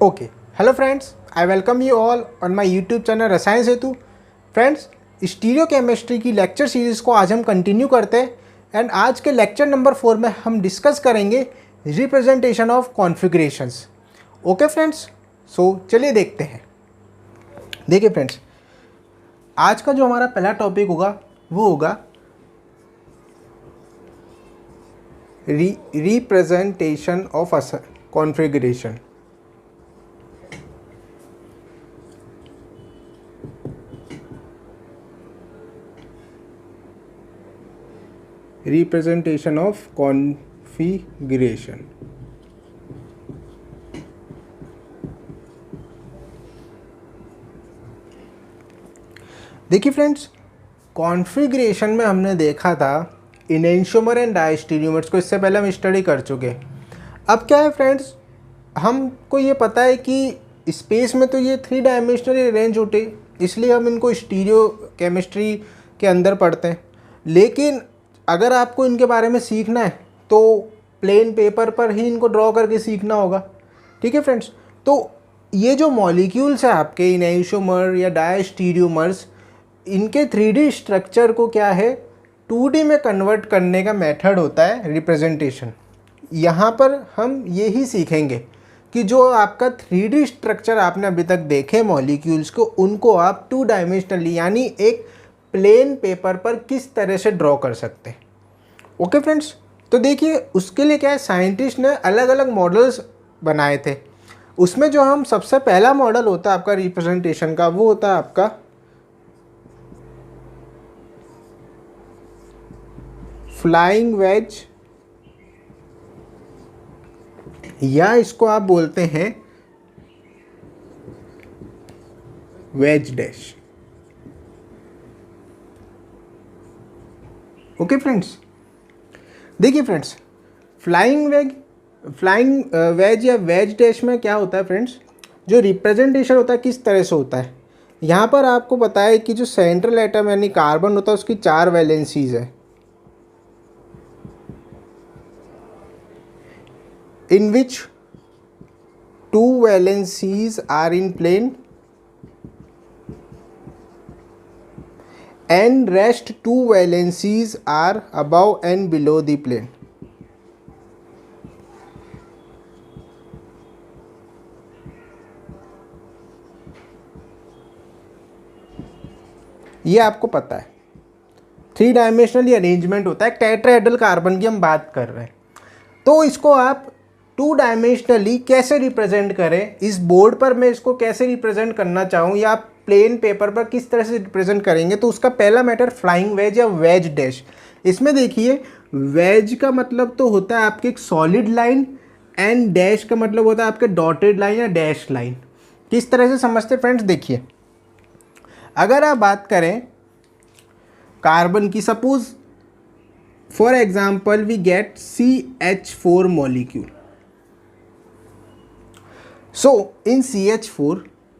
Okay, hello friends, I welcome you all on my YouTube channel रसायन सेतु। Friends, stereo chemistry की lecture series को आज हम continue करते हैं एंड आज के लेक्चर नंबर 4 में हम डिस्कस करेंगे representation of configurations. Okay friends, so चलिए देखते हैं। देखिए फ्रेंड्स, आज का जो हमारा पहला टॉपिक होगा वो होगा representation of configuration. Representation of configuration. देखिए फ्रेंड्स, कॉन्फ़िगरेशन में हमने देखा था इनेंशियोमर एंड डायस्टेरियोमर्स को, इससे पहले हम स्टडी कर चुके। अब क्या है फ्रेंड्स, हमको ये पता है कि स्पेस में तो ये 3 डायमेंशनल अरेंज होते, इसलिए हम इनको स्टीरियो केमिस्ट्री के अंदर पढ़ते हैं। लेकिन अगर आपको इनके बारे में सीखना है तो प्लेन पेपर पर ही इनको ड्रॉ करके सीखना होगा। ठीक है फ्रेंड्स, तो ये जो मॉलिक्यूल्स हैं आपके इनेंशियोमर या डायस्टेरियोमर्स, इनके 3D स्ट्रक्चर को क्या है 2D में कन्वर्ट करने का मेथड होता है रिप्रेजेंटेशन। यहाँ पर हम यही सीखेंगे कि जो आपका 3D स्ट्रक्चर आपने अभी तक देखे मॉलिक्यूल्स को, उनको आप 2 डायमेंशनली यानी एक प्लेन पेपर पर किस तरह से ड्रॉ कर सकते हैं। ओके फ्रेंड्स, तो देखिए उसके लिए क्या है, साइंटिस्ट ने अलग अलग मॉडल्स बनाए थे। उसमें जो हम सबसे पहला मॉडल होता है आपका रिप्रेजेंटेशन का, वो होता है आपका फ्लाइंग वेज, या इसको आप बोलते हैं वेज डैश। ओके फ्रेंड्स, देखिए फ्रेंड्स, फ्लाइंग वेज या वेज डैश में क्या होता है फ्रेंड्स, जो रिप्रेजेंटेशन होता है किस तरह से होता है। यहाँ पर आपको पता है कि जो सेंट्रल एटम यानी कार्बन होता है उसकी 4 वैलेंसीज है, in which 2 valencies are in plane and rest 2 valencies are above and below the plane। ये आपको पता है 3 डायमेंशनल अरेंजमेंट होता है। टेट्राहेड्रल कार्बन की हम बात कर रहे हैं, तो इसको आप 2 डायमेंशनली कैसे रिप्रेजेंट करें, इस बोर्ड पर मैं इसको कैसे रिप्रेजेंट करना चाहूँ या आप प्लेन पेपर पर किस तरह से रिप्रेजेंट करेंगे, तो उसका पहला मैटर फ्लाइंग वेज या वेज डैश। इसमें देखिए वेज का मतलब तो होता है आपके एक सॉलिड लाइन एंड डैश का मतलब होता है आपके डॉटेड लाइन या डैश लाइन। किस तरह से समझते फ्रेंड्स, देखिए अगर आप बात करें कार्बन की, suppose for example we get CH4 molecule. So in CH4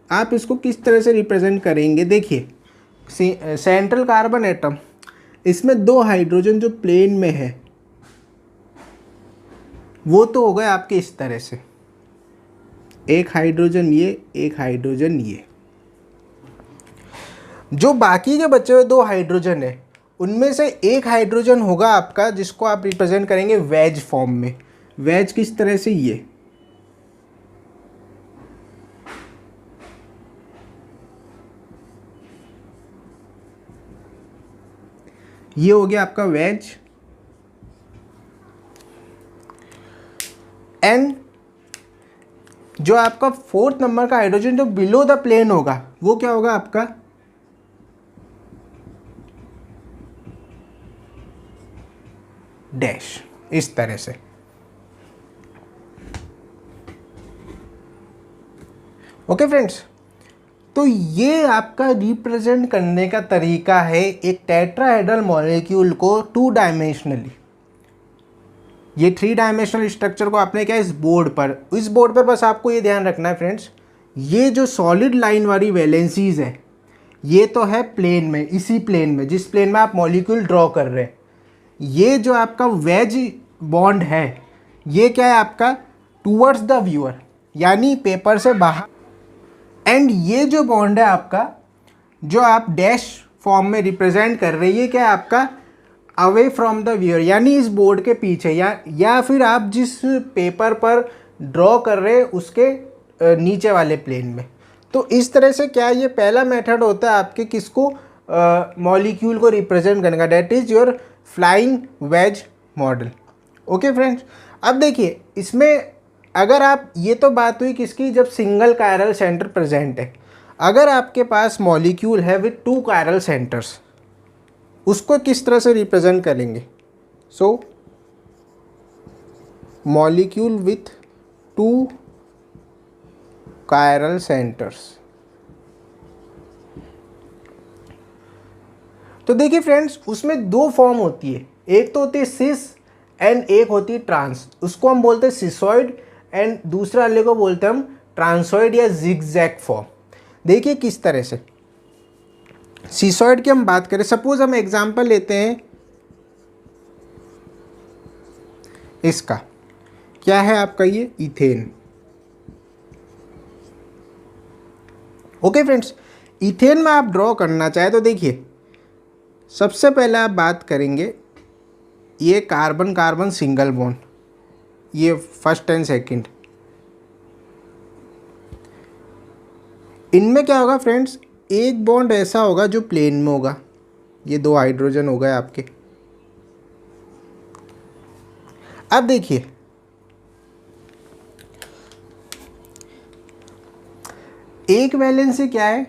आप इसको किस तरह से रिप्रेजेंट करेंगे, देखिए सेंट्रल कार्बन एटम, इसमें 2 हाइड्रोजन जो प्लेन में है वो तो हो गए आपके इस तरह से, एक हाइड्रोजन ये, एक हाइड्रोजन ये। जो बाकी के बचे हुए 2 हाइड्रोजन है उनमें से एक हाइड्रोजन होगा आपका जिसको आप रिप्रेजेंट करेंगे वेज फॉर्म में। वेज किस तरह से, ये हो गया आपका वेज। एंड जो आपका 4th नंबर का हाइड्रोजन जो बिलो द प्लेन होगा वो क्या होगा आपका डैश, इस तरह से। ओके फ्रेंड्स, तो ये आपका रिप्रेजेंट करने का तरीका है एक टेट्राहेड्रल मॉलिक्यूल को 2 डायमेंशनली। ये 3 डायमेंशनल स्ट्रक्चर को आपने क्या इस बोर्ड पर बस आपको ये ध्यान रखना है फ्रेंड्स, ये जो सॉलिड लाइन वाली वैलेंसीज है ये तो है प्लेन में, इसी प्लेन में जिस प्लेन में आप मॉलिक्यूल ड्रॉ कर रहे हैं। ये जो आपका वेज बॉन्ड है ये क्या है आपका टूवर्ड्स द व्यूअर, यानी पेपर से बाहर। एंड ये जो बॉन्ड है आपका, जो आप डैश फॉर्म में रिप्रेजेंट कर रही है, क्या है आपका अवे फ्रॉम द व्यूअर, यानी इस बोर्ड के पीछे या फिर आप जिस पेपर पर ड्रॉ कर रहे हैं उसके नीचे वाले प्लेन में। तो इस तरह से क्या ये पहला मेथड होता है आपके किसको मॉलिक्यूल को रिप्रेजेंट करने का, that is your flying wedge model. Okay friends, अब देखिए इसमें अगर आप, ये तो बात हुई किसकी, जब सिंगल कायरल सेंटर प्रेजेंट है। अगर आपके पास मॉलिक्यूल है विथ 2 कायरल सेंटर्स, उसको किस तरह से रिप्रेजेंट करेंगे। सो मॉलिक्यूल विथ 2 कायरल सेंटर्स। तो देखिए फ्रेंड्स, उसमें 2 फॉर्म होती है, एक तो होती है सिस एंड एक होती है ट्रांस। उसको हम बोलते हैं सिसॉइड एंड दूसरा वाले को बोलते हैं हम ट्रांसॉइड या जिगजैग फॉर्म। देखिए किस तरह से सिसॉइड की हम बात करें, सपोज हम एग्जांपल लेते हैं इसका, क्या है आपका ये इथेन। ओके फ्रेंड्स, इथेन में आप ड्रॉ करना चाहे तो देखिए सबसे पहले आप बात करेंगे ये कार्बन कार्बन सिंगल बॉन्ड, ये फर्स्ट एंड सेकंड। इनमें क्या होगा फ्रेंड्स, एक बॉन्ड ऐसा होगा जो प्लेन में होगा, ये 2 हाइड्रोजन हो गए आपके। अब देखिए एक वैलेंसी क्या है,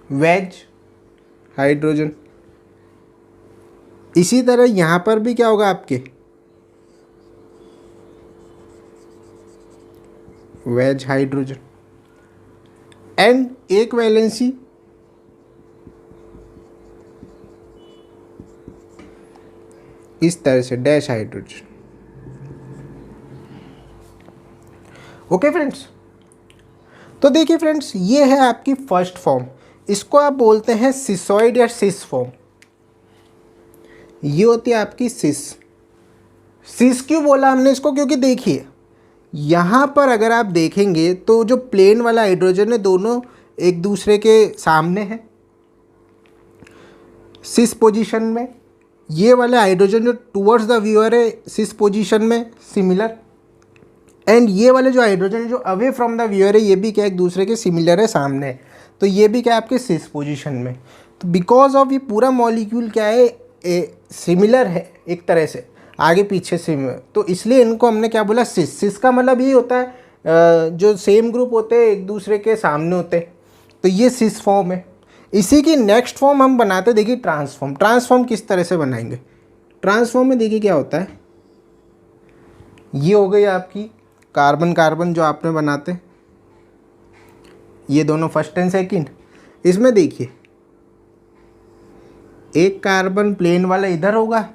वेज हाइड्रोजन। इसी तरह यहां पर भी क्या होगा आपके वेज हाइड्रोजन एंड एक वैलेंसी इस तरह से डैश हाइड्रोजन। ओके फ्रेंड्स, तो देखिए फ्रेंड्स ये है आपकी फर्स्ट फॉर्म, इसको आप बोलते हैं सिसॉइड या सिस फॉर्म। ये होती है आपकी सिस। सिस क्यों बोला हमने इसको, क्योंकि देखिए यहाँ पर अगर आप देखेंगे तो जो प्लेन वाला हाइड्रोजन है दोनों एक दूसरे के सामने हैं सिस पोजीशन में। ये वाला हाइड्रोजन जो टुवर्ड्स द व्यूअर है सिस पोजीशन में सिमिलर, एंड ये वाले जो हाइड्रोजन जो अवे फ्रॉम द व्यूअर है ये भी क्या एक दूसरे के सिमिलर है, सामने है। तो ये भी क्या है आपके सिस पोजीशन में। तो बिकॉज ऑफ ये पूरा मॉलिक्यूल क्या है सिमिलर है एक तरह से, आगे पीछे सिमिलर, तो इसलिए इनको हमने क्या बोला सिस। सिस का मतलब ये होता है जो सेम ग्रुप होते हैं एक दूसरे के सामने होते हैं, तो ये सिस फॉर्म है। इसी की नेक्स्ट फॉर्म हम बनाते देखिए ट्रांसफॉर्म। ट्रांसफॉर्म किस तरह से बनाएंगे, ट्रांसफॉर्म में देखिए क्या होता है, ये हो गई आपकी कार्बन कार्बन जो आपने बनाते, ये दोनों फर्स्ट एंड सेकंड। इसमें देखिए एक कार्बन प्लेन वाला इधर होगा,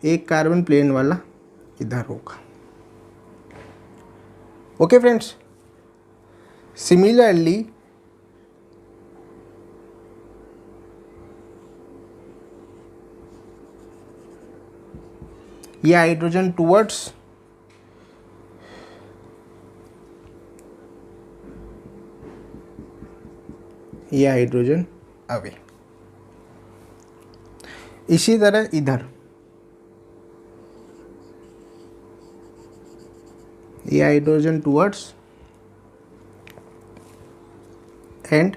एक कार्बन प्लेन वाला इधर होगा। ओके फ्रेंड्स, सिमिलरली ये हाइड्रोजन टुवर्ड्स ये हाइड्रोजन अवे। इसी तरह इधर ये हाइड्रोजन टुवर्ड्स एंड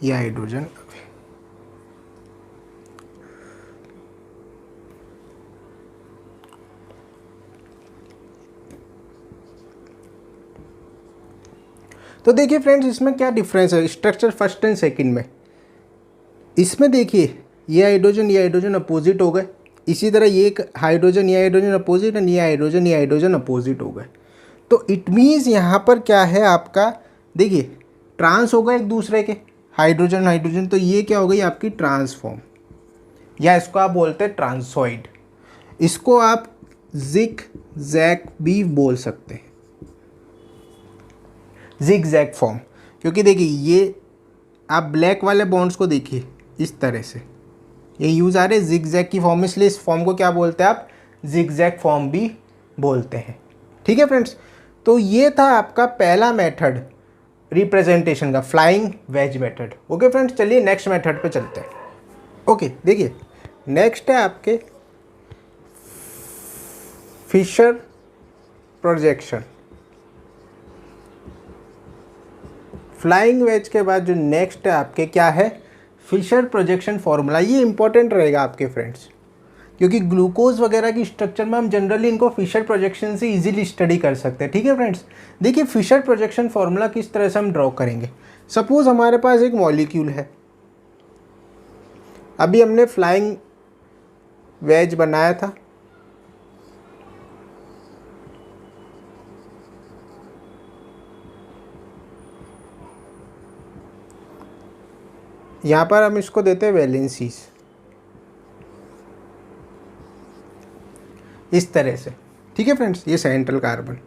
ये हाइड्रोजन अवे। तो देखिए फ्रेंड्स इसमें क्या डिफरेंस है स्ट्रक्चर फर्स्ट एंड सेकंड में। इसमें देखिए ये हाइड्रोजन अपोजिट हो गए, इसी तरह ये हाइड्रोजन अपोजिट एंड ये हाइड्रोजन अपोजिट हो गए। तो इट मीन्स यहाँ पर क्या है आपका, देखिए ट्रांस होगा एक दूसरे के हाइड्रोजन, तो ये क्या हो गई आपकी ट्रांसफॉर्म, या इसको आप बोलते हैं ट्रांसॉइड। इसको आप जिग जैग भी बोल सकते हैं, जिग जैग फॉर्म। क्योंकि देखिए ये आप ब्लैक वाले बॉन्ड्स को देखिए इस तरह से, ये यूज़ आ रहे जिग जैग की फॉर्म, इसलिए इस फॉर्म को क्या बोलते हैं आप, जिग जैग फॉर्म भी बोलते हैं। ठीक है फ्रेंड्स, तो ये था आपका पहला मेथड रिप्रेजेंटेशन का, flying wedge method. Okay friends, चलिए नेक्स्ट मेथड पे चलते हैं। ओके देखिए, नेक्स्ट है आपके फिशर प्रोजेक्शन। फ्लाइंग वेज के बाद जो नेक्स्ट है आपके क्या है, फिशर प्रोजेक्शन फॉर्मूला। ये इंपॉर्टेंट रहेगा आपके फ्रेंड्स, क्योंकि ग्लूकोज वगैरह की स्ट्रक्चर में हम जनरली इनको फिशर प्रोजेक्शन से इजीली स्टडी कर सकते हैं। ठीक है फ्रेंड्स, देखिए फिशर प्रोजेक्शन फॉर्मूला किस तरह से हम ड्रॉ करेंगे। सपोज हमारे पास एक मॉलिक्यूल है, अभी हमने फ्लाइंग वेज बनाया था, यहाँ पर हम इसको देते हैं वैलेंसीज इस तरह से। ठीक है फ्रेंड्स, ये central carbon,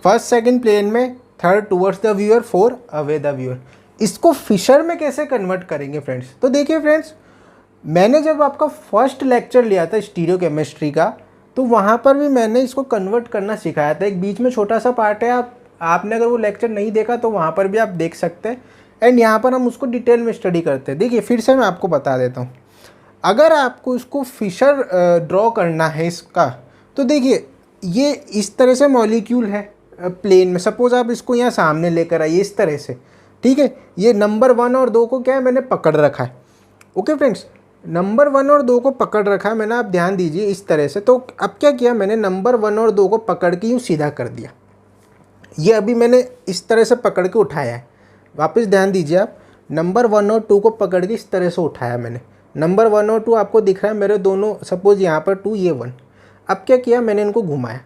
first second plane में, third towards the viewer, four away the viewer. इसको फिशर में कैसे कन्वर्ट करेंगे फ्रेंड्स, तो देखिए फ्रेंड्स, मैंने जब आपका फर्स्ट लेक्चर लिया था स्टीरियो केमिस्ट्री का, तो वहाँ पर भी मैंने इसको कन्वर्ट करना सिखाया था। एक बीच में छोटा सा पार्ट है, आपने अगर वो लेक्चर नहीं देखा तो वहाँ पर भी आप देख सकते हैं, एंड यहाँ पर हम उसको डिटेल में स्टडी करते हैं। देखिए फिर से मैं आपको बता देता हूँ, अगर आपको इसको फिशर ड्रॉ करना है इसका, तो देखिए ये इस तरह से मॉलिक्यूल है प्लेन में, सपोज आप इसको यहाँ सामने लेकर आइए इस तरह से। ठीक है, ये नंबर 1 और 2 को क्या है, मैंने पकड़ रखा है। ओके फ्रेंड्स, नंबर 1 और 2 को पकड़ रखा है मैंने, आप ध्यान दीजिए इस तरह से। तो अब क्या किया मैंने, नंबर 1 और 2 को पकड़ के यूँ सीधा कर दिया। ये अभी मैंने इस तरह से पकड़ के उठाया है, वापस ध्यान दीजिए आप, नंबर 1 और 2 को पकड़ के इस तरह से उठाया मैंने। नंबर 1 और 2 आपको दिख रहा है मेरे दोनों, सपोज यहाँ पर 2 ये 1। अब क्या किया मैंने, इनको घुमाया।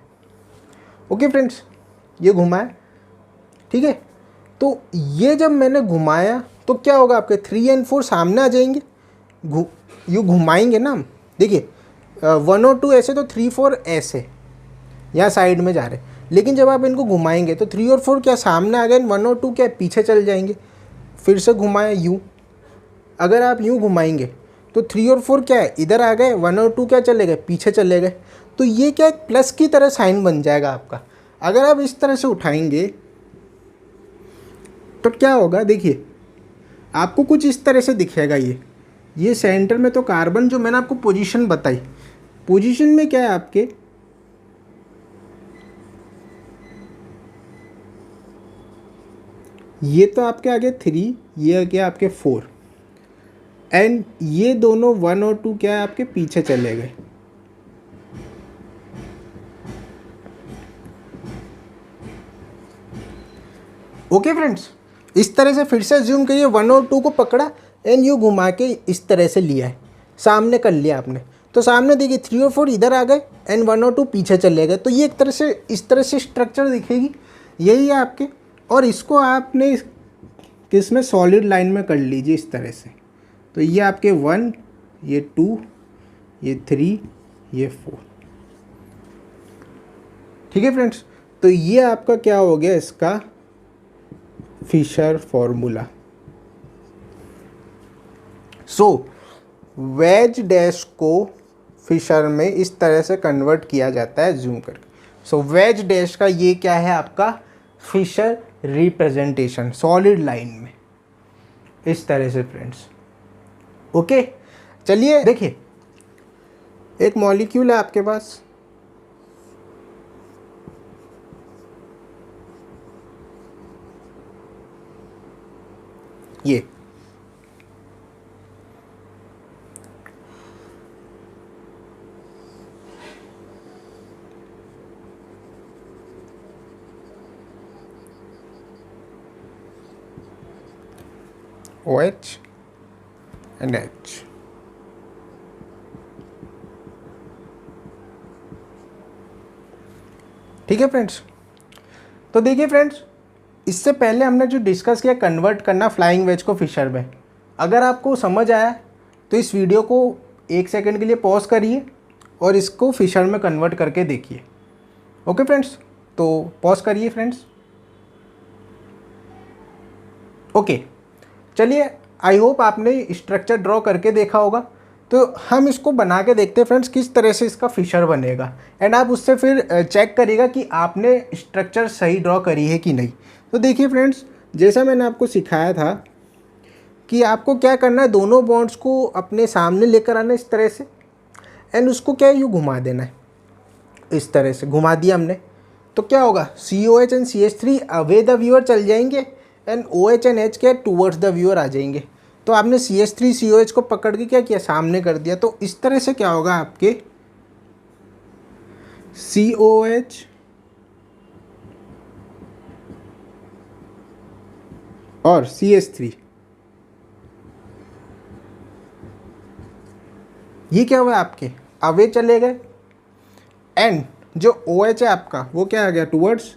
ओके फ्रेंड्स, ये घुमाया। ठीक है, तो ये जब मैंने घुमाया तो क्या होगा, आपके 3 और 4 सामने आ जाएंगे, यूँ घुमाएंगे ना हम। देखिए 1 और 2 ऐसे, तो 3 4 ऐसे यहाँ साइड में जा रहे, लेकिन जब आप इनको घुमाएंगे तो 3 और 4 क्या सामने आ गए, 1 और 2 क्या पीछे चल जाएंगे। फिर से घुमाया यूँ, अगर आप यूँ घुमाएंगे तो 3 और 4 क्या है, इधर आ गए, 1 और 2 क्या चले गए, पीछे चले गए। तो ये क्या एक प्लस की तरह साइन बन जाएगा आपका। अगर आप इस तरह से उठाएंगे तो क्या होगा, देखिए आपको कुछ इस तरह से दिखेगा। ये सेंटर में तो कार्बन, जो मैंने आपको पोजीशन बताई, पोजीशन में क्या है आपके, ये तो आपके आगे 3, ये क्या आपके 4, एंड ये दोनों 1 और 2 क्या है आपके पीछे चले गए। ओके फ्रेंड्स, इस तरह से फिर से ज्यूम करिए, 1 और 2 को पकड़ा एंड यू घुमा के इस तरह से लिया है, सामने कर लिया आपने। तो सामने देखिए 3 और 4 इधर आ गए एंड 1 और 2 पीछे चले गए। तो ये एक तरह से इस तरह से स्ट्रक्चर दिखेगी, यही है आपके। और इसको आपने किस में, सॉलिड लाइन में कर लीजिए इस तरह से। तो ये आपके 1, ये 2, ये 3, ये 4। ठीक है फ्रेंड्स, तो ये आपका क्या हो गया, इसका फिशर फॉर्मूला। सो वेज डैश को फिशर में इस तरह से कन्वर्ट किया जाता है जूम करके। सो वेज डैश का ये क्या है आपका, फिशर रिप्रेजेंटेशन सॉलिड लाइन में इस तरह से फ्रेंड्स। ओके, चलिए देखिए, एक मॉलिक्यूल है आपके पास, ये OH and H। ठीक है फ्रेंड्स, तो देखिए फ्रेंड्स, इससे पहले हमने जो डिस्कस किया कन्वर्ट करना फ्लाइंग वेज को फिशर में, अगर आपको समझ आया तो इस वीडियो को 1 सेकंड के लिए पॉज करिए और इसको फिशर में कन्वर्ट करके देखिए। ओके फ्रेंड्स, तो पॉज करिए फ्रेंड्स। ओके, चलिए आई होप आपने स्ट्रक्चर ड्रॉ करके देखा होगा। तो हम इसको बना के देखते हैं फ्रेंड्स किस तरह से इसका फिशर बनेगा, एंड आप उससे फिर चेक करिएगा कि आपने स्ट्रक्चर सही ड्रॉ करी है कि नहीं। तो देखिए फ्रेंड्स, जैसा मैंने आपको सिखाया था कि आपको क्या करना है, दोनों बॉन्ड्स को अपने सामने लेकर आना इस तरह से, एंड उसको क्या यूँ घुमा देना है, इस तरह से घुमा दिया हमने। तो क्या होगा, COH and CH3 away the viewer चल जाएंगे, एंड OH एंड H क्या टूवर्ड्स द व्यूअर आ जाएंगे। तो आपने CH3 COH को पकड़ के क्या किया, सामने कर दिया। तो इस तरह से क्या होगा, आपके COH और CH3 ये क्या हुआ, आपके अवे चले गए, एंड जो OH है आपका वो क्या आ गया, टूवर्ड्स,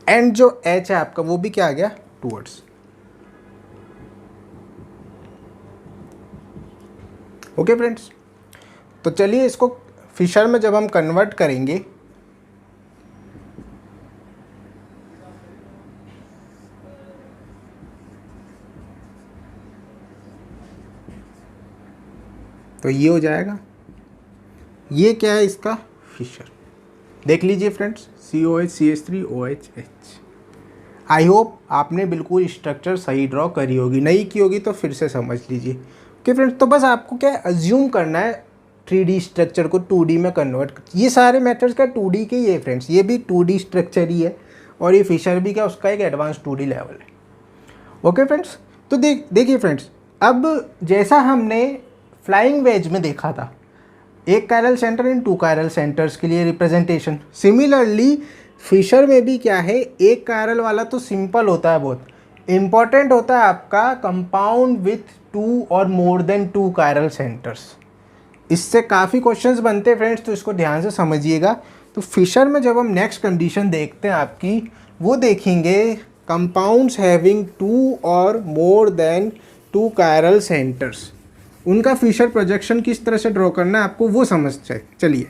एंड जो H है आपका वो भी क्या आ गया, टूवर्ड्स। ओके फ्रेंड्स, तो चलिए इसको फिशर में जब हम कन्वर्ट करेंगे तो ये हो जाएगा, ये क्या है इसका फिशर। देख लीजिए friends, COH CH3 OH H। I hope आपने बिल्कुल स्ट्रक्चर सही ड्रॉ करी होगी, नहीं की होगी तो फिर से समझ लीजिए। ओके फ्रेंड्स, तो बस आपको क्या अज्यूम करना है 3D स्ट्रक्चर को 2D में कन्वर्ट। ये सारे मेथड्स क्या 2D के ही है फ्रेंड्स, ये भी 2D स्ट्रक्चर ही है, और ये फिशर भी क्या उसका एक एडवांस 2D लेवल है। ओके फ्रेंड्स, तो देखिए फ्रेंड्स, अब जैसा हमने फ्लाइंग वेज में देखा था, एक कायरल सेंटर इन 2 कायरल सेंटर्स के लिए रिप्रेजेंटेशन, सिमिलरली फिशर में भी क्या है, एक कायरल वाला तो सिंपल होता है, बहुत इंपॉर्टेंट होता है आपका कंपाउंड विथ 2 और मोर देन 2 कायरल सेंटर्स। इससे काफ़ी क्वेश्चंस बनते हैं फ्रेंड्स, तो इसको ध्यान से समझिएगा। तो फिशर में जब हम नेक्स्ट कंडीशन देखते हैं आपकी, वो देखेंगे कंपाउंड्स हैविंग 2 और मोर देन 2 कायरल सेंटर्स, उनका फिशर प्रोजेक्शन किस तरह से ड्रॉ करना है आपको वो समझ चलिए।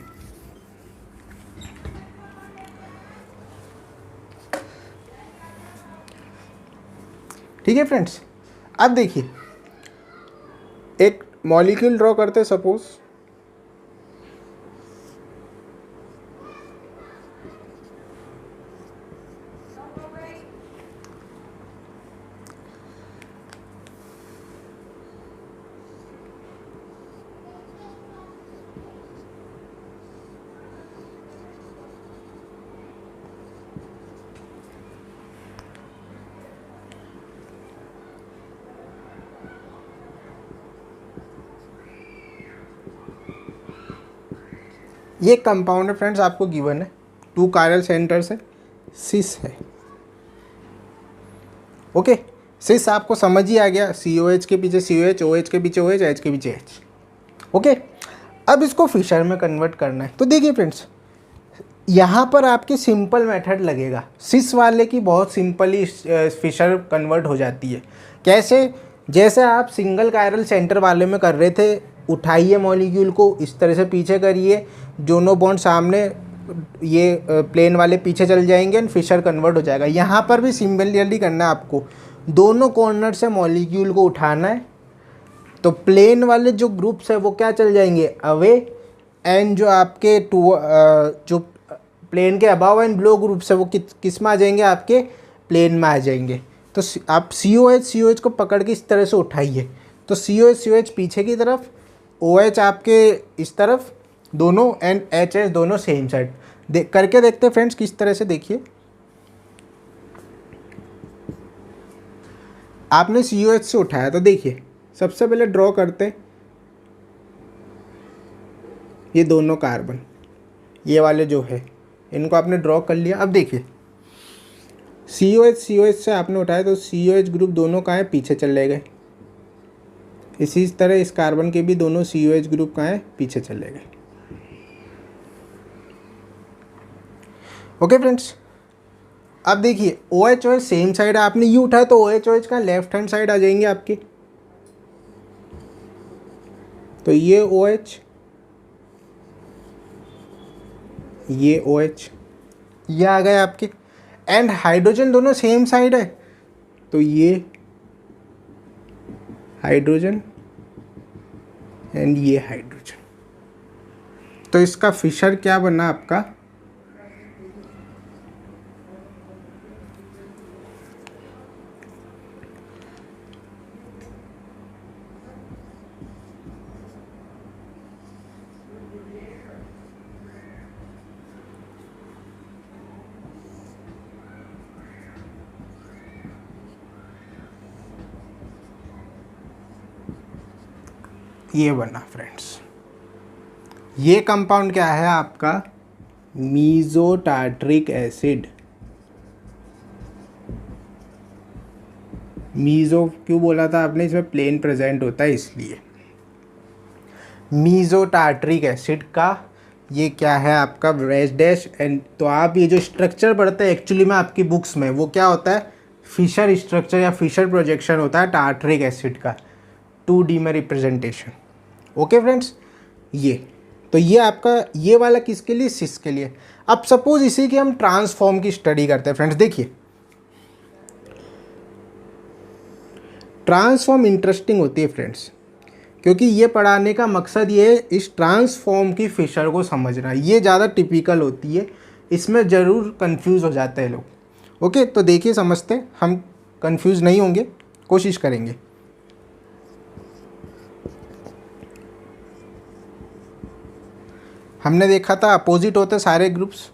ठीक है फ्रेंड्स, अब देखिए एक मॉलिक्यूल ड्रॉ करते हैं सपोज, ये कंपाउंड है फ्रेंड्स, आपको गिवन है 2 कायरल सेंटर्स है, सिस है। ओके, सिस आपको समझ ही आ गया, COH के पीछे COH, OH के पीछे OH, H के पीछे H। ओके, अब इसको फिशर में कन्वर्ट करना है। तो देखिए फ्रेंड्स, यहाँ पर आपके सिंपल मेथड लगेगा, सिस वाले की बहुत सिंपली फिशर कन्वर्ट हो जाती है। कैसे, जैसे आप सिंगल कायरल सेंटर वाले में कर रहे थे, उठाइए मॉलिक्यूल को इस तरह से पीछे करिए, दोनों बॉन्ड सामने, ये प्लेन वाले पीछे चल जाएंगे एंड फिशर कन्वर्ट हो जाएगा। यहाँ पर भी सिमिलरली करना है आपको, दोनों कॉर्नर से मॉलिक्यूल को उठाना है, तो प्लेन वाले जो ग्रुप्स है वो क्या चल जाएंगे, अवे, एंड जो आपके जो प्लेन के अबाव एंड बिलो ग्रुप्स है वो किस में आ जाएंगे, आपके प्लेन में आ जाएंगे। तो आप COH को पकड़ के इस तरह से उठाइए, तो COH पीछे की तरफ, OH आपके इस तरफ, दोनों, एंड HS दोनों सेम साइड। करके देखते हैं फ्रेंड्स किस तरह से। देखिए, आपने COH से उठाया, तो देखिए सबसे पहले ड्रॉ करते, ये दोनों कार्बन, ये वाले जो है इनको आपने ड्रॉ कर लिया। अब देखिए COH से आपने उठाया, तो COH ग्रुप दोनों कहाँ है, पीछे चले गए। इसी तरह इस कार्बन के भी दोनों COH ग्रुप कहाँ है, पीछे चले गए। ओके फ्रेंड्स, अब देखिए OH सेम साइड है, आपने यू उठाया तो OH का लेफ्ट हैंड साइड आ जाएंगे आपके, तो ये OH, ये OH, ये आ गए आपके, एंड हाइड्रोजन दोनों सेम साइड है, तो ये हाइड्रोजन एंड ये हाइड्रोजन, तो इसका फिशर क्या बना आपका, ये बना फ्रेंड्स। ये कंपाउंड क्या है आपका, मीजो टार्ट्रिक एसिड। मीजो क्यों बोला था आपने, इसमें प्लेन प्रेजेंट होता है इसलिए। मीजो टार्ट्रिक एसिड का ये क्या है आपका, ब्रेस डैश एंड, तो आप ये जो स्ट्रक्चर पढ़ते हैं एक्चुअली में आपकी बुक्स में, वो क्या होता है, फिशर स्ट्रक्चर या फिशर प्रोजेक्शन होता है टार्ट्रिक एसिड का, 2D में रिप्रेजेंटेशन। ओके फ्रेंड्स, ये तो ये आपका ये वाला किसके लिए, सिस के लिए। अब सपोज इसी की हम ट्रांसफॉर्म की स्टडी करते हैं फ्रेंड्स। देखिए ट्रांसफॉर्म इंटरेस्टिंग होती है फ्रेंड्स, क्योंकि ये पढ़ाने का मकसद ये है इस ट्रांसफॉर्म की फिशर को समझना। ये ज़्यादा टिपिकल होती है, इसमें ज़रूर कंफ्यूज हो जाते हैं लोग। ओके, तो देखिए समझते, हम कंफ्यूज नहीं होंगे, कोशिश करेंगे। हमने देखा था अपोजिट होते सारे ग्रुप्स,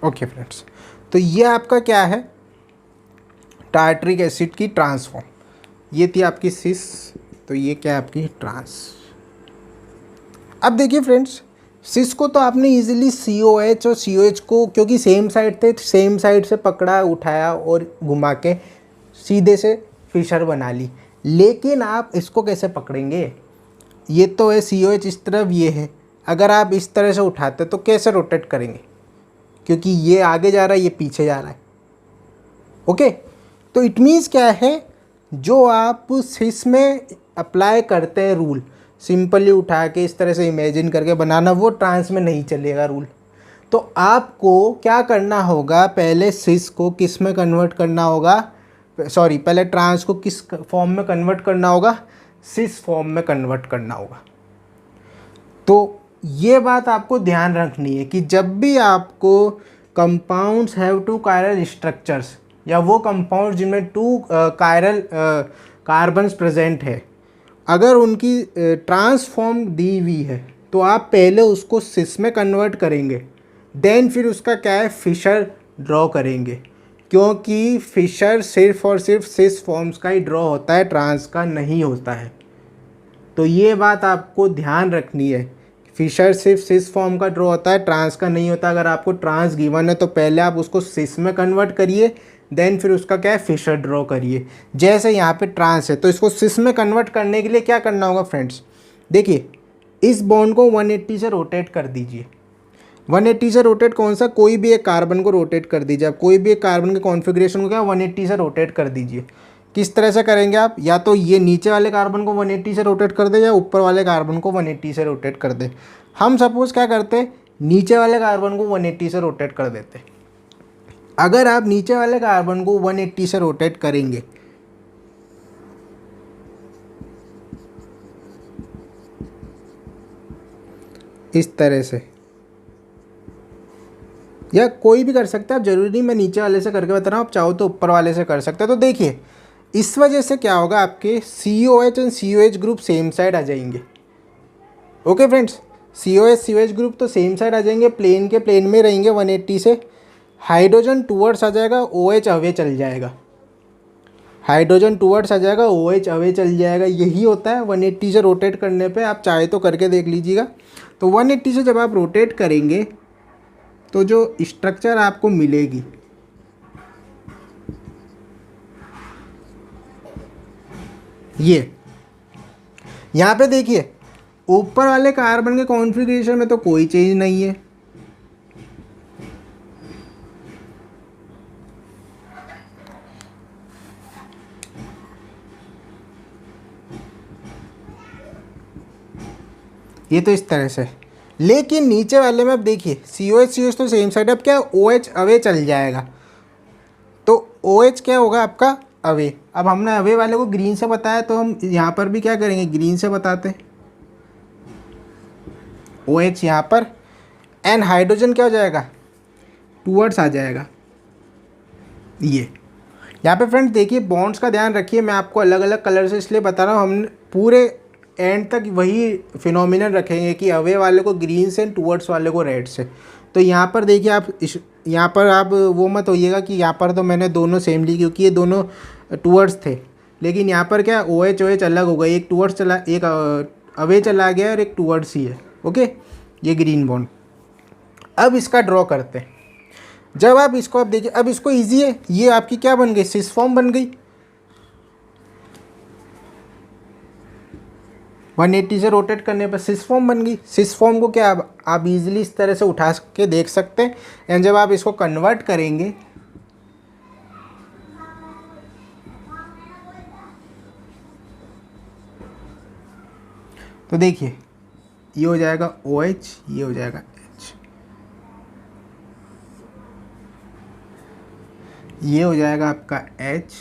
ओके फ्रेंड्स। तो ये आपका क्या है, टार्ट्रिक एसिड की ट्रांसफॉर्म, ये थी आपकी सिस, तो ये क्या है आपकी ट्रांस। अब देखिए फ्रेंड्स, सिस को तो आपने इजीली COH और COH को, क्योंकि सेम साइड थे, सेम साइड से पकड़ा, उठाया और घुमा के सीधे से फिशर बना ली। लेकिन आप इसको कैसे पकड़ेंगे, ये तो है COH इस तरफ, ये है, अगर आप इस तरह से उठाते तो कैसे रोटेट करेंगे, क्योंकि ये आगे जा रहा है, ये पीछे जा रहा है। ओके, तो इट मीन्स क्या है, जो आप सिस में अप्लाई करते हैं रूल, सिंपली उठा के इस तरह से इमेजिन करके बनाना, वो ट्रांस में नहीं चलेगा रूल। तो आपको क्या करना होगा, पहले सिस को किस में कन्वर्ट करना होगा, सॉरी पहले ट्रांस को किस फॉर्म में कन्वर्ट करना होगा, सिस फॉर्म में कन्वर्ट करना होगा। तो ये बात आपको ध्यान रखनी है कि जब भी आपको compounds have to chiral structures, या वो कंपाउंड जिनमें 2 कायरल कार्बन्स प्रेजेंट है, अगर उनकी ट्रांसफॉर्म दी हुई है, तो आप पहले उसको सिस में कन्वर्ट करेंगे, देन फिर उसका क्या है, फिशर ड्रॉ करेंगे, क्योंकि फिशर सिर्फ और सिर्फ सिस फॉर्म्स का ही ड्रॉ होता है, ट्रांस का नहीं होता है। तो ये बात आपको ध्यान रखनी है, फिशर सिर्फ सिस फॉर्म का ड्रॉ होता है, ट्रांस का नहीं होता। अगर आपको ट्रांस गिवन है तो पहले आप उसको सिस में कन्वर्ट करिए, देन फिर उसका क्या है, फिशर ड्रॉ करिए। जैसे यहाँ पे ट्रांस है, तो इसको सिस में कन्वर्ट करने के लिए क्या करना होगा फ्रेंड्स, देखिए इस बॉन्ड को 180 से रोटेट कर दीजिए। 180 से रोटेट कौन सा, कोई भी एक कार्बन को रोटेट कर दीजिए। आप कोई भी एक कार्बन के कॉन्फ़िगरेशन को क्या 180 से रोटेट कर दीजिए। किस तरह से करेंगे आप, या तो ये नीचे वाले कार्बन को 180 से रोटेट कर दे, या ऊपर वाले कार्बन को 180 से रोटेट कर दे। हम सपोज क्या करते, नीचे वाले कार्बन को 180 से रोटेट कर देते। अगर आप नीचे वाले कार्बन को 180 से रोटेट करेंगे, इस तरह से, या कोई भी कर सकते हैं, आप जरूरी नहीं मैं नीचे वाले से करके बता रहा हूँ, आप चाहो तो ऊपर वाले से कर सकते हैं। तो देखिए इस वजह से क्या होगा, आपके COH and COH group same side आ जाएंगे। ओके फ्रेंड्स, COH ग्रुप तो सेम साइड आ जाएंगे, प्लेन के प्लेन में रहेंगे 180 से। हाइड्रोजन टूवर्ड्स आ जाएगा, OH अवे चल जाएगा, हाइड्रोजन टूवर्ड्स आ जाएगा, OH अवे चल जाएगा। यही होता है 180 से रोटेट करने पे, आप चाहे तो करके देख लीजिएगा। तो 180 से जब आप रोटेट करेंगे तो जो स्ट्रक्चर आपको मिलेगी, ये यहाँ पे देखिए ऊपर वाले कार्बन के कॉन्फ़िगरेशन में तो कोई चेंज नहीं है, ये तो इस तरह से। लेकिन नीचे वाले में अब देखिए COH तो सेम साइड, अब क्या OH अवे चल जाएगा, तो OH क्या होगा आपका अवे। अब हमने अवे वाले को ग्रीन से बताया, तो हम यहाँ पर भी क्या करेंगे, ग्रीन से बताते हैं। OH यहाँ पर, एंड हाइड्रोजन क्या हो जाएगा, टूवर्ड्स आ जाएगा। ये यहाँ पे फ्रेंड्स देखिए बॉन्ड्स का ध्यान रखिए, मैं आपको अलग अलग कलर से इसलिए बता रहा हूँ, हम पूरे एंड तक वही फिनोमिनन रखेंगे कि अवे वाले को ग्रीन से, टूवर्ड्स वाले को रेड से। तो यहाँ पर देखिए आप यहाँ पर आप वो मत होइएगा कि यहाँ पर तो मैंने दोनों सेम ली क्योंकि ये दोनों टूवर्ड्स थे, लेकिन यहाँ पर क्या OH अलग हो गई, एक टूवर्ड्स चला, एक अवे चला गया और एक टूवर्ड्स ही है। ओके, ये ग्रीन बॉन्ड। अब इसका ड्रॉ करते हैं। जब आप इसको आप देखिए, अब इसको इजी है, ये आपकी क्या बन गई, सिस फॉर्म बन गई। 180 से रोटेट करने पर सिस फॉर्म बन गई। सिस फॉर्म को क्या आप इजीली इस तरह से उठा के देख सकते हैं, एंड जब आप इसको कन्वर्ट करेंगे तो देखिए ये हो जाएगा OH, ये हो जाएगा H, ये हो जाएगा आपका H।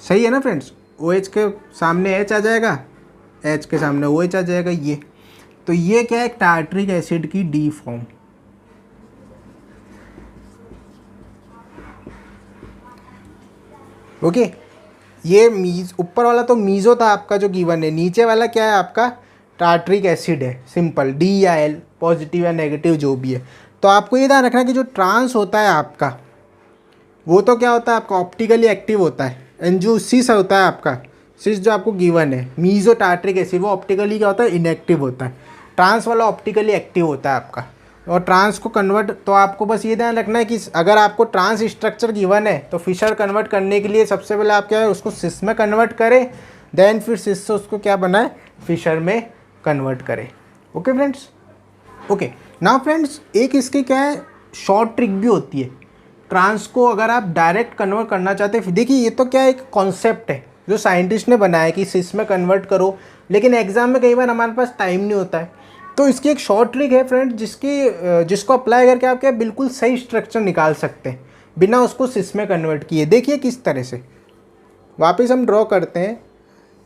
सही है ना फ्रेंड्स, OH के सामने H आ जाएगा, H के सामने OH आ जाएगा। ये तो ये क्या है, टार्ट्रिक एसिड की डी फॉर्म। ओके, ये ऊपर वाला तो मीज़ो था आपका जो गिवन है, नीचे वाला क्या है आपका टार्ट्रिक एसिड है, सिंपल D या L, पॉजिटिव या नेगेटिव जो भी है। तो आपको ये ध्यान रखना कि जो ट्रांस होता है आपका वो तो क्या होता है आपका ऑप्टिकली एक्टिव होता है, एंड जो सिस होता है आपका, सिस जो आपको गिवन है मीज़ो टार्ट्रिक एसिड, वो ऑप्टिकली क्या होता है, इनएक्टिव होता है। ट्रांस वाला ऑप्टिकली एक्टिव होता है आपका। और ट्रांस को कन्वर्ट, तो आपको बस ये ध्यान रखना है कि अगर आपको ट्रांस स्ट्रक्चर गिवन है तो फिशर कन्वर्ट करने के लिए सबसे पहले आप क्या है उसको सिस में कन्वर्ट करें, देन फिर सिस से उसको क्या बनाए, फिशर में कन्वर्ट करें। Okay friends, okay now friends एक इसकी क्या है शॉर्ट ट्रिक भी होती है। ट्रांस को अगर आप डायरेक्ट कन्वर्ट करना चाहते हैं, देखिए ये तो क्या एक कॉन्सेप्ट है जो साइंटिस्ट ने बनाया कि सिस में कन्वर्ट करो, लेकिन एग्जाम में कई बार हमारे पास टाइम नहीं होता है। तो इसकी एक शॉर्ट ट्रिक है फ्रेंड, जिसको अप्लाई करके आप क्या बिल्कुल सही स्ट्रक्चर निकाल सकते हैं बिना उसको सिस में कन्वर्ट किए। देखिए किस तरह से, वापस हम ड्रॉ करते हैं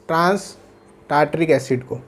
ट्रांस टार्ट्रिक एसिड को।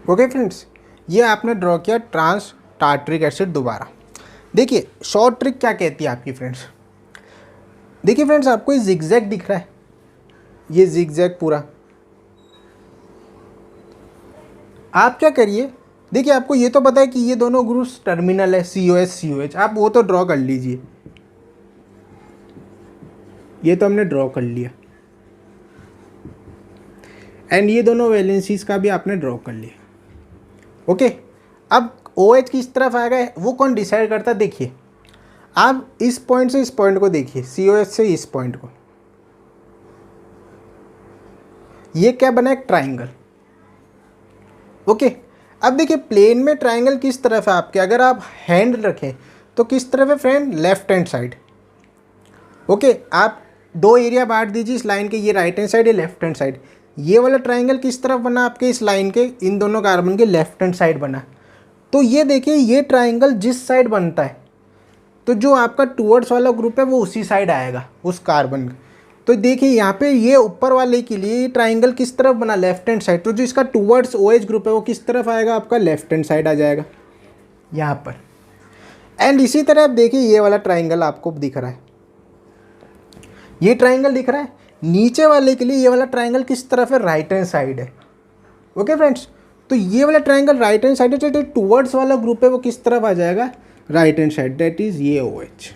ओके फ्रेंड्स, ये आपने ड्रॉ किया ट्रांस टार्ट्रिक एसिड दोबारा। देखिए शॉर्ट ट्रिक क्या कहती है आपकी फ्रेंड्स, देखिए फ्रेंड्स आपको ये जिगजैग दिख रहा है, ये जिगजैग पूरा, आप क्या करिए, देखिए आपको ये तो पता है कि ये दोनों ग्रुप्स टर्मिनल है COH COH, आप वो तो ड्रॉ कर लीजिए, ये तो हमने ड्रॉ कर लिया, एंड ये दोनों वैलेंसीज का भी आपने ड्रॉ कर लिया। ओके, अब OH किस तरफ आएगा वो कौन डिसाइड करता है, देखिए आप इस पॉइंट से इस पॉइंट को देखिए, COH से इस पॉइंट को, ये क्या बना एक ट्राइंगल। ओके, अब देखिए प्लेन में ट्राइंगल किस तरफ है आपके, अगर आप हैंड रखें तो किस तरफ है friend, left hand side. Okay, आप दो एरिया बांट दीजिए इस लाइन के, ये राइट हैंड साइड, ये लेफ्ट हैंड साइड। ये वाला ट्राइंगल किस तरफ बना आपके, इस लाइन के इन दोनों कार्बन के लेफ्ट हैंड साइड बना। तो ये देखिए ये ट्राइंगल जिस साइड बनता है तो जो आपका टूवर्ड्स वाला ग्रुप है वो उसी साइड आएगा उस कार्बन का। तो देखिए यहाँ पे ये ऊपर वाले के लिए ट्राइंगल किस तरफ बना, लेफ्ट हैंड साइड, तो जो इसका टूवर्ड्स OH ग्रुप है वो किस तरफ आएगा आपका, लेफ्ट हैंड साइड आ जाएगा यहाँ पर। एंड इसी तरह आप देखिए ये वाला ट्राइंगल आपको दिख रहा है, ये ट्राइंगल दिख रहा है, नीचे वाले के लिए ये वाला ट्राइंगल किस तरफ है, राइट हैंड साइड है। ओके फ्रेंड्स, तो ये वाला ट्राइंगल राइट हैंड साइड है, तो टूवर्ड्स वाला ग्रुप है वो किस तरफ आ जाएगा, right hand side, that is ये OH,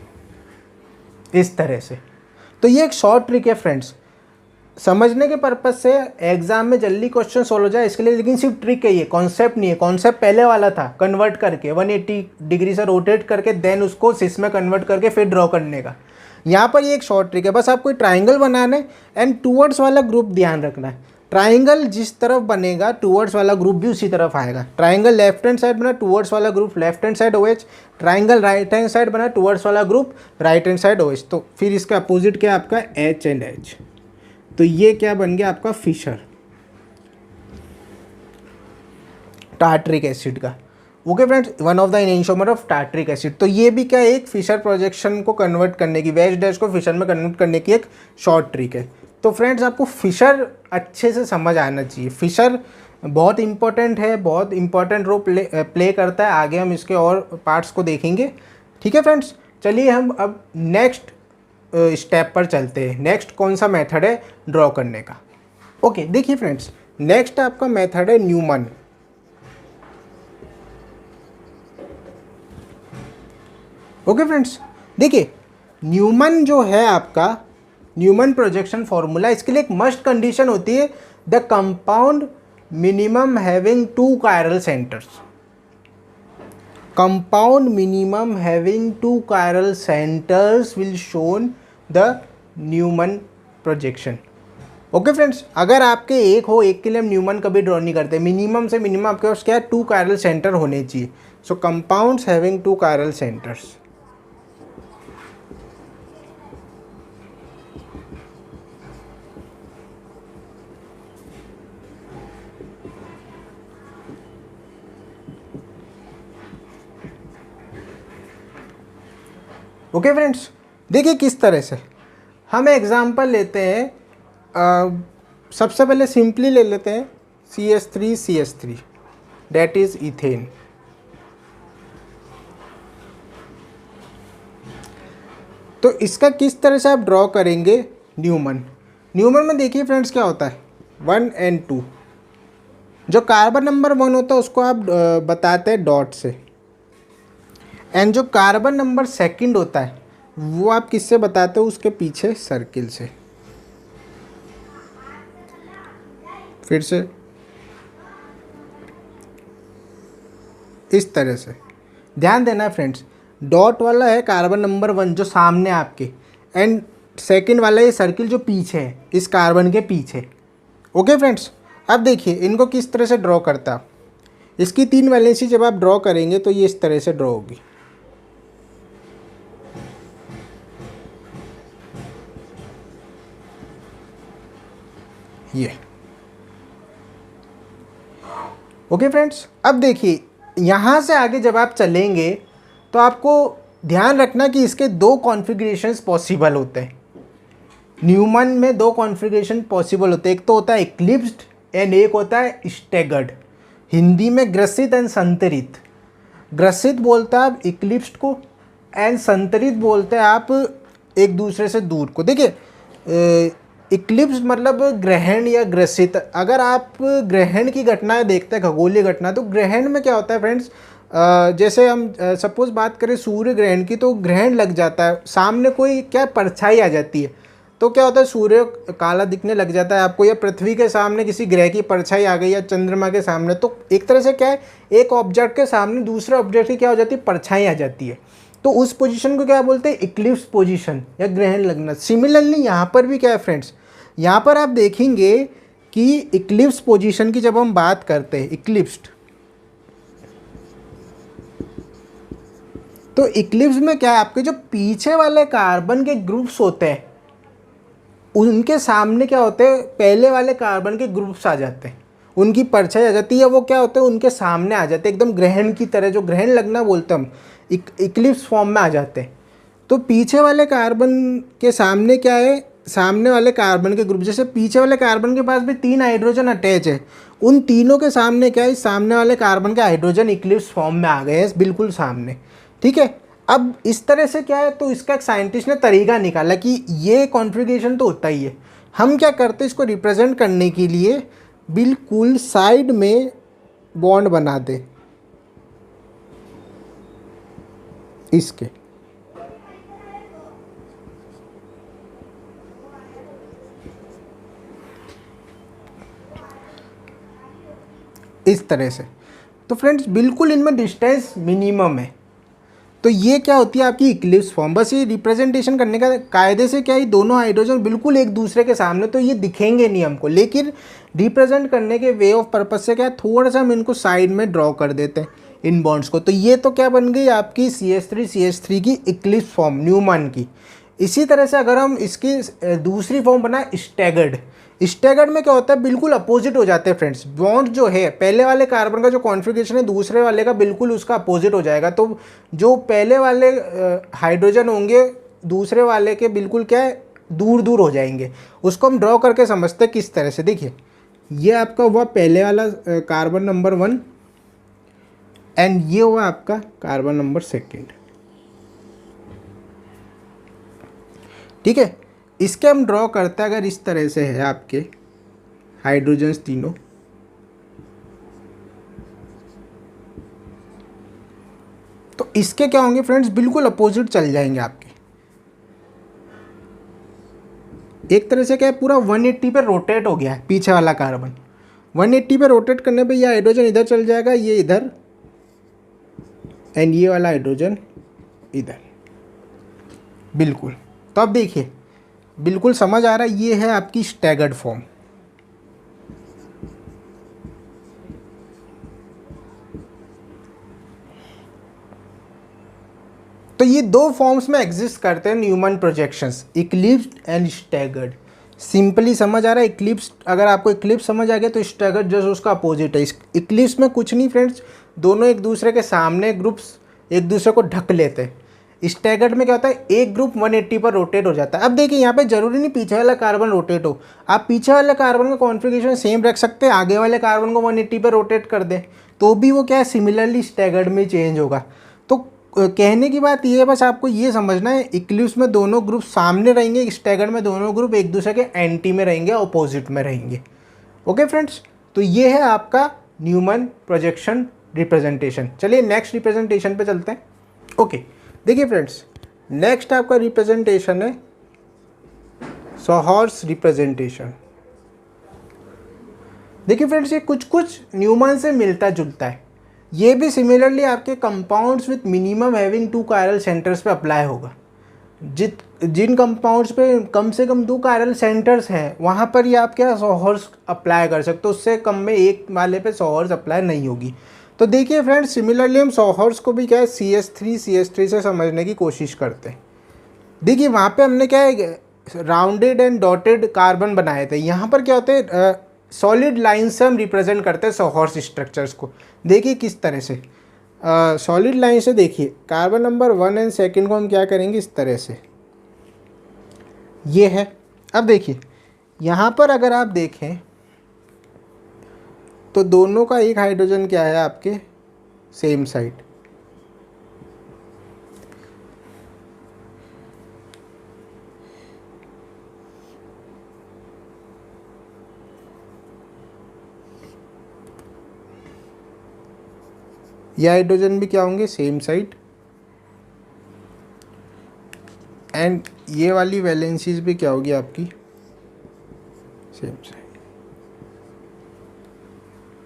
इस तरह से। तो ये एक शॉर्ट ट्रिक है फ्रेंड्स, समझने के पर्पज से एग्जाम में जल्दी क्वेश्चन सॉल्व हो जाए इसके लिए, लेकिन सिर्फ ट्रिक है ये, कॉन्सेप्ट नहीं है। कॉन्सेप्ट पहले वाला था, कन्वर्ट करके 180 डिग्री से रोटेट करके देन उसको सिस में कन्वर्ट करके फिर ड्रॉ करने का। यहाँ पर ये एक शॉर्ट ट्रिक है, बस आपको ट्राइंगल बनाना है एंड टूवर्ड्स वाला ग्रुप ध्यान रखना है। ट्राइंगल जिस तरफ बनेगा टूवर्ड्स वाला ग्रुप भी उसी तरफ आएगा। ट्राइंगल लेफ्ट हैंड साइड बना, टूवर्ड्स वाला group left hand side OH। Triangle right hand side बना, टूवर्ड्स वाला group right hand side OH। तो फिर इसका अपोजिट क्या है आपका, H एंड H। तो ये क्या बन गया आपका, फिशर, टार्ट्रिक एसिड का। Okay friends, one of the enantiomer of tartaric acid. तो ये भी क्या, एक फिशर प्रोजेक्शन को कन्वर्ट करने की, वेज डैश को फिशर में कन्वर्ट करने की एक शॉर्ट ट्रिक है। तो फ्रेंड्स आपको फिशर अच्छे से समझ आना चाहिए। फिशर बहुत इंपॉर्टेंट है, बहुत इंपॉर्टेंट रोल प्ले करता है। आगे हम इसके और पार्ट्स को देखेंगे। ठीक है फ्रेंड्स, चलिए हम अब नेक्स्ट स्टेप पर चलते हैं। नेक्स्ट कौन सा मेथड है ड्रॉ करने का। ओके देखिए फ्रेंड्स, नेक्स्ट आपका मेथड है न्यूमन। ओके फ्रेंड्स, देखिए न्यूमन जो है आपका, न्यूमन प्रोजेक्शन फॉर्मूला, इसके लिए एक मस्ट कंडीशन होती है, the compound minimum having 2 chiral centers. Compound minimum having 2 chiral centers will shown the Newman projection. Okay friends, अगर आपके एक हो, एक के लिए हम न्यूमन कभी ड्रॉ नहीं करते। मिनिमम से मिनिमम आपके पास क्या है, 2 chiral सेंटर होने चाहिए। So compounds having 2 chiral centers. Okay friends, देखिए किस तरह से हम एग्जांपल लेते हैं। सबसे पहले सिंपली ले लेते हैं CH3 दैट इज इथेन। तो इसका किस तरह से आप ड्रॉ करेंगे न्यूमन। न्यूमन में देखिए फ्रेंड्स क्या होता है, 1 and 2। जो कार्बन नंबर 1 होता है उसको आप बताते हैं डॉट से, एंड जो कार्बन नंबर 2 होता है वो आप किससे बताते हो, उसके पीछे सर्किल से। फिर से इस तरह से ध्यान देना है फ्रेंड्स। डॉट वाला है कार्बन नंबर 1 जो सामने आपके, एंड सेकंड वाला ये सर्किल जो पीछे है, इस कार्बन के पीछे। ओके फ्रेंड्स, अब देखिए इनको किस तरह से ड्रॉ करता। इसकी 3 वैलेंसी जब आप ड्रॉ करेंगे तो ये इस तरह से ड्रॉ होगी। ये ओके फ्रेंड्स, अब देखिए यहाँ से आगे जब आप चलेंगे तो आपको ध्यान रखना कि इसके 2 कॉन्फ़िगरेशंस पॉसिबल होते हैं। न्यूमन में 2 कॉन्फ़िगरेशन पॉसिबल होते हैं, एक तो होता है इक्लिप्स्ड एंड एक होता है स्टैगर्ड। हिंदी में ग्रसित एंड संतरित। ग्रसित बोलते हैं आप इक्लिप्स्ड को, एंड संतरित बोलते हैं आप एक दूसरे से दूर को। देखिए इक्लिप्स मतलब ग्रहण या ग्रसित। अगर आप ग्रहण की घटनाएं देखते हैं, खगोलीय घटना, तो ग्रहण में क्या होता है फ्रेंड्स, जैसे हम सपोज बात करें सूर्य ग्रहण की, तो ग्रहण लग जाता है, सामने कोई क्या परछाई आ जाती है, तो क्या होता है सूर्य काला दिखने लग जाता है आपको, या पृथ्वी के सामने किसी ग्रह की परछाई आ गई या चंद्रमा के सामने, तो एक तरह से क्या है, एक ऑब्जेक्ट के सामने दूसरे ऑब्जेक्ट की क्या हो जाती है, परछाई आ जाती है। तो उस पोजीशन को क्या बोलते हैं, इक्लिप्स पोजीशन या ग्रहण लगना। सिमिलरली यहाँ पर भी क्या है फ्रेंड्स, यहाँ पर आप देखेंगे कि इक्लिप्स पोजीशन की जब हम बात करते हैं, इक्लिप्स्ड, तो इक्लिप्स में क्या है, आपके जो पीछे वाले कार्बन के ग्रुप्स होते हैं उनके सामने क्या होते हैं, पहले वाले कार्बन के ग्रुप्स आ जाते हैं, उनकी परछाई आ जाती है, वो क्या होते हैं उनके सामने आ जाते हैं, एकदम ग्रहण की तरह, जो ग्रहण लगना बोलते हैं हम, इक्लिप्स फॉर्म में आ जाते हैं। तो पीछे वाले कार्बन के सामने क्या है, सामने वाले कार्बन के ग्रुप, जैसे पीछे वाले कार्बन के पास भी 3 हाइड्रोजन अटैच है, उन तीनों के सामने क्या है, सामने वाले कार्बन के हाइड्रोजन इक्लिप्स फॉर्म में आ गए हैं, बिल्कुल सामने। ठीक है, अब इस तरह से क्या है, तो इसका एक साइंटिस्ट ने तरीका निकाला कि ये कॉन्फ़िगरेशन तो होता ही है। हम क्या करते हैं, इसको रिप्रेजेंट करने के लिए बिल्कुल साइड में बॉन्ड बना दे इसके। इस तरह से। तो फ्रेंड्स बिल्कुल इनमें डिस्टेंस मिनिमम है। तो ये क्या होती है आपकी इक्लिप्स फॉर्म। बस ये रिप्रेजेंटेशन करने का कायदे से क्या है, दोनों हाइड्रोजन बिल्कुल एक दूसरे के सामने, तो ये दिखेंगे नहीं हमको, लेकिन रिप्रेजेंट करने के वे ऑफ पर्पज से क्या है, थोड़ा सा हम इनको साइड में ड्रॉ कर देते हैं इन बॉन्ड्स को। तो ये तो क्या बन गई आपकी CH3 की इक्लिप्स फॉर्म न्यूमैन की। इसी तरह से अगर हम इसकी दूसरी फॉर्म बनाए स्टैगर्ड, स्टैगर्ड में क्या होता है, बिल्कुल अपोजिट हो जाते हैं फ्रेंड्स। बॉन्ड जो है पहले वाले कार्बन का जो कॉन्फ़िगरेशन है दूसरे वाले का बिल्कुल उसका अपोजिट हो जाएगा। तो जो पहले वाले हाइड्रोजन होंगे दूसरे वाले के बिल्कुल क्या है, दूर दूर हो जाएंगे। उसको हम ड्रॉ करके समझते हैं किस तरह से। देखिए ये आपका हुआ पहले वाला कार्बन नंबर 1 एंड ये हुआ आपका कार्बन नंबर 2। ठीक है, इसके हम ड्रॉ करते हैं अगर इस तरह से है आपके हाइड्रोजन्स तीनों, तो इसके क्या होंगे फ्रेंड्स, बिल्कुल अपोजिट चल जाएंगे आपके। एक तरह से क्या है, पूरा 180 पे रोटेट हो गया है पीछे वाला कार्बन। 180 पे रोटेट करने पे ये हाइड्रोजन इधर चल जाएगा, ये इधर, एंड ये वाला हाइड्रोजन इधर। बिल्कुल। तो अब देखिए बिल्कुल समझ आ रहा है, ये है आपकी स्टैगर्ड फॉर्म। तो ये दो फॉर्म्स में एग्जिस्ट करते हैं Newman projections, eclipsed and staggered. Simply समझ आ रहा है, इक्लिप्स अगर आपको इक्लिप्स समझ आ गया तो स्टैगर्ड जस्ट उसका अपोजिट है। इक्लिप्स में कुछ नहीं फ्रेंड्स, दोनों एक दूसरे के सामने ग्रुप्स एक दूसरे को ढक लेते हैं। स्टैगर्ड में क्या होता है, एक ग्रुप 180 पर रोटेट हो जाता है। अब देखिए यहाँ पे जरूरी नहीं पीछे वाला कार्बन रोटेट हो, आप पीछे वाले कार्बन का कॉन्फ़िगरेशन सेम रख सकते हैं, आगे वाले कार्बन को 180 पर रोटेट कर दें तो भी वो क्या है, सिमिलरली स्टैगर्ड में चेंज होगा। तो कहने की बात ये है, बस आपको ये समझना है, इक्लिप्स में दोनों ग्रुप सामने रहेंगे, स्टैगर्ड में दोनों ग्रुप एक दूसरे के एंटी में रहेंगे, अपोजिट में रहेंगे। ओके फ्रेंड्स, तो ये है आपका न्यूमैन प्रोजेक्शन रिप्रेजेंटेशन। चलिए नेक्स्ट रिप्रेजेंटेशन पे चलते हैं। ओके देखिए फ्रेंड्स, नेक्स्ट आपका रिप्रेजेंटेशन है सोहर्स रिप्रेजेंटेशन। देखिए फ्रेंड्स, ये कुछ कुछ न्यूमैन से मिलता जुलता है। ये भी सिमिलरली आपके compounds with minimum having 2 chiral centres पे अप्लाई होगा। जिन कंपाउंड्स पे कम से कम 2 कायरल सेंटर्स हैं वहाँ पर ये आप क्या सोहर्स अप्लाई कर सकते हो, उससे कम में एक वाले पे सोहर्स अप्लाई नहीं होगी। तो देखिए फ्रेंड्स, सिमिलरली हम सोहर्स को भी क्या है CH3 से समझने की कोशिश करते हैं। देखिए वहाँ पे हमने क्या है, राउंडेड एंड डॉटेड कार्बन बनाए थे। यहाँ पर क्या होते हैं, सॉलिड लाइन से हम रिप्रेजेंट करते हैं सोहर्स स्ट्रक्चर्स को। देखिए किस तरह से, सॉलिड लाइन से देखिए कार्बन नंबर 1 एंड 2 को हम क्या करेंगे, इस तरह से ये है। अब देखिए यहाँ पर अगर आप देखें तो दोनों का एक हाइड्रोजन क्या है आपके सेम साइड। ये हाइड्रोजन भी क्या होंगे, सेम साइड, एंड ये वाली वैलेंसीज भी क्या होगी आपकी, सेम साइड।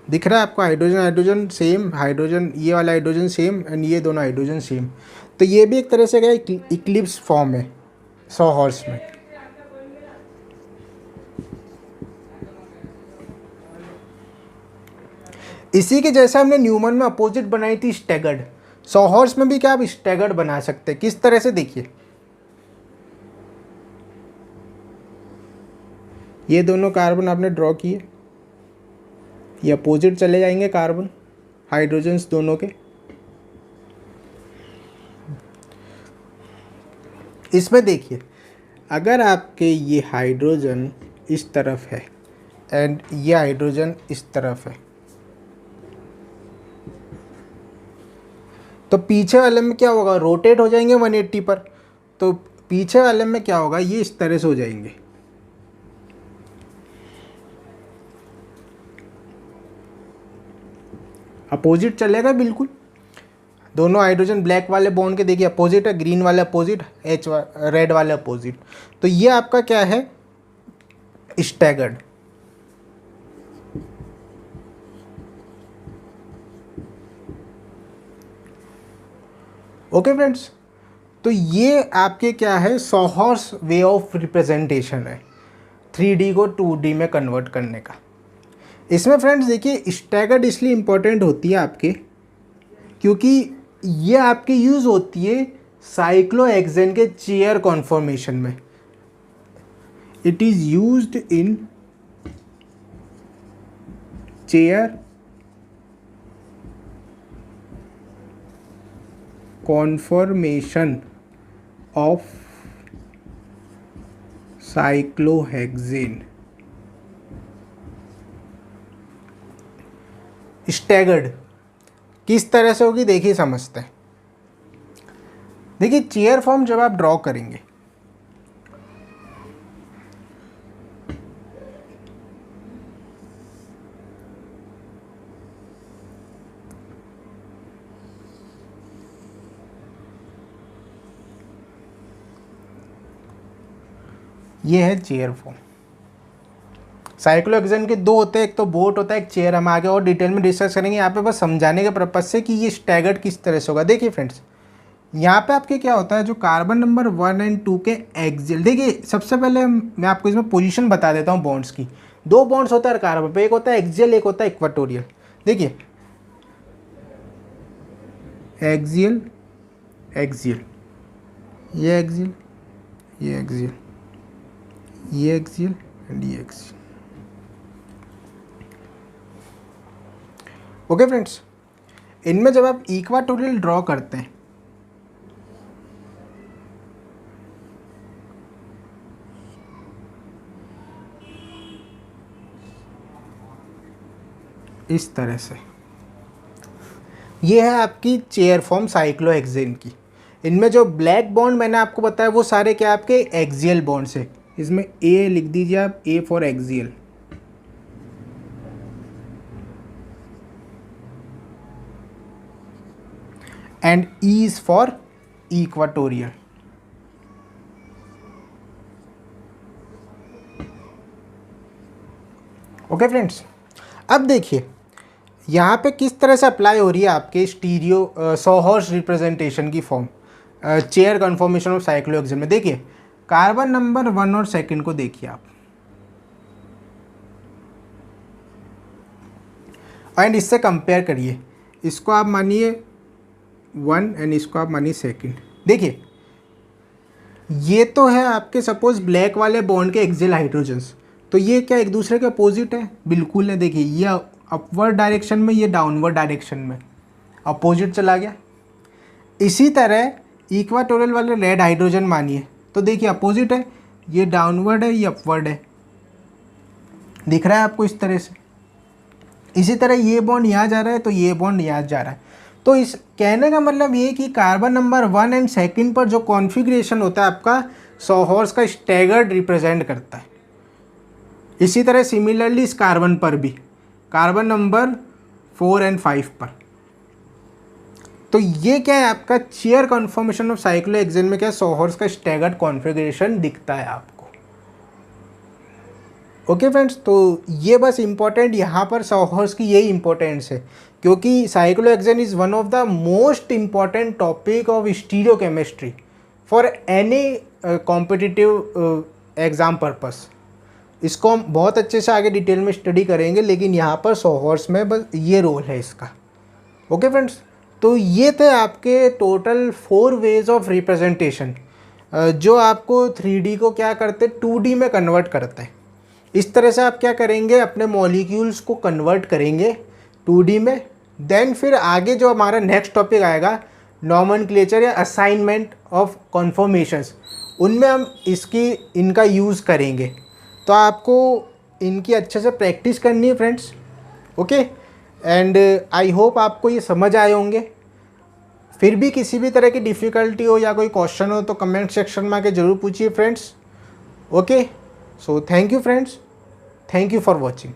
दिख रहा है आपको, हाइड्रोजन हाइड्रोजन सेम, हाइड्रोजन ये वाला हाइड्रोजन सेम एंड ये दोनों हाइड्रोजन सेम। तो ये भी एक तरह से क्या इक्लिप्स फॉर्म है सोहर्स में। इसी के जैसा हमने न्यूमैन में अपोजिट बनाई थी स्टैगर्ड, सोहर्स में भी क्या आप स्टैगर्ड बना सकते हैं। किस तरह से, देखिए ये दोनों कार्बन आपने ड्रॉ किए, ये अपोजिट चले जाएंगे कार्बन हाइड्रोजन्स दोनों के। इसमें देखिए अगर आपके ये हाइड्रोजन इस तरफ है एंड ये हाइड्रोजन इस तरफ है, तो पीछे वाले में क्या होगा, रोटेट हो जाएंगे 180 पर। तो पीछे वाले में क्या होगा, ये इस तरह से हो जाएंगे। अपोजिट चलेगा बिल्कुल। दोनों हाइड्रोजन ब्लैक वाले बॉन्ड के देखिए अपोजिट है, ग्रीन वाले अपोजिट, रेड वाले अपोजिट। तो ये आपका क्या है, स्टैगर्ड। ओके फ्रेंड्स, तो ये आपके क्या है, सोहर्स वे ऑफ रिप्रेजेंटेशन है 3D को 2D में कन्वर्ट करने का। इसमें फ्रेंड्स देखिए स्टैगर्ड इसलिए इम्पोर्टेंट होती है आपके, क्योंकि ये आपकी यूज़ होती है साइक्लोहेक्सेन के चेयर कॉन्फॉर्मेशन में। It is used in chair conformation of cyclohexane. Staggered किस तरह से होगी देखिए, समझते हैं। देखिए चेयर फॉर्म जब आप ड्रॉ करेंगे, ये है चेयर फॉर्म। साइक्लोहेक्सेन के दो होते हैं, एक तो बोट होता है, एक चेयर। हम आगे और डिटेल में डिस्कस करेंगे, यहाँ पे बस समझाने के पर्पज से कि ये स्टैगर्ड किस तरह से होगा। देखिए फ्रेंड्स, यहाँ पे आपके क्या होता है, जो कार्बन नंबर 1 और 2 के एक्सियल, देखिए सबसे पहले मैं आपको इसमें पोजीशन बता देता हूँ बॉन्ड्स की। दो बॉन्ड्स होता है कार्बन पे, एक होता है एक्सियल, एक होता है इक्वाटोरियल। देखिए एक्सियल, एक्सियल, ये एक्सियल, ये एक्सियल, ये एक्सियल एंड ये एक्सियल। ओके फ्रेंड्स, इनमें जब आप इक्वाटोरियल ड्रॉ करते हैं, इस तरह से, ये है आपकी चेयर फॉर्म साइक्लोहेक्सेन की। इनमें जो ब्लैक बॉन्ड मैंने आपको बताया वो सारे क्या आपके एक्सियल बॉन्ड्स है। इसमें ए लिख दीजिए आप, A for axial. And E is for equatorial. Okay friends, अब देखिए यहाँ पे किस तरह से अप्लाई हो रही है आपके स्टीरियो सोहर्स रिप्रेजेंटेशन की form chair conformation of cyclohexane में। देखिए कार्बन नंबर 1 और 2 को देखिए आप, एंड इससे कंपेयर करिए। इसको आप मानिए 1 एंड इसको आप मानिए 2। देखिए ये तो है आपके सपोज ब्लैक वाले बॉन्ड के एक्सियल हाइड्रोजन्स, तो ये क्या एक दूसरे के अपोजिट है? बिल्कुल है। देखिए ये अपवर्ड डायरेक्शन में, ये डाउनवर्ड डायरेक्शन में, अपोजिट चला गया। इसी तरह इक्वाटोरियल वाले रेड हाइड्रोजन मानिए, तो देखिए अपोजिट है, ये डाउनवर्ड है, ये अपवर्ड है। दिख रहा है आपको इस तरह से। इसी तरह ये बॉन्ड यहाँ जा रहा है, तो ये बॉन्ड यहाँ जा रहा है। तो इस कहने का मतलब ये कि कार्बन नंबर 1 और 2 पर जो कॉन्फ़िगरेशन होता है आपका सोहर्स का स्टैगर्ड रिप्रेजेंट करता है। इसी तरह सिमिलरली इस कार्बन पर भी, कार्बन नंबर 4 और 5 पर। तो ये क्या है आपका चेयर कन्फॉर्मेशन ऑफ साइक्लोहेक्सेन में क्या सोहर्स का स्टैगर्ड कॉन्फ़िगरेशन दिखता है आपको। ओके फ्रेंड्स, तो ये बस इम्पोर्टेंट यहाँ पर सोहर्स की यही इंपॉर्टेंस है, क्योंकि cyclohexane is one of the most important topic of stereochemistry for any competitive exam purpose. इसको हम बहुत अच्छे से आगे डिटेल में स्टडी करेंगे, लेकिन यहाँ पर सोहर्स में बस ये रोल है इसका। ओके फ्रेंड्स, तो ये थे आपके टोटल 4 वेज ऑफ रिप्रेजेंटेशन जो आपको 3D को क्या करते 2D में कन्वर्ट करते हैं। इस तरह से आप क्या करेंगे, अपने मॉलिक्यूल्स को कन्वर्ट करेंगे 2D में। देन फिर आगे जो हमारा नेक्स्ट टॉपिक आएगा नॉमेनक्लेचर या असाइनमेंट ऑफ कन्फर्मेशंस, उनमें हम इनका यूज़ करेंगे। तो आपको इनकी अच्छे से प्रैक्टिस करनी है friends. Okay, and I hope आपको ये समझ आए होंगे। फिर भी किसी भी तरह की डिफ़िकल्टी हो या कोई क्वेश्चन हो तो कमेंट सेक्शन में आके ज़रूर पूछिए friends. Okay, so thank you friends, thank you for watching.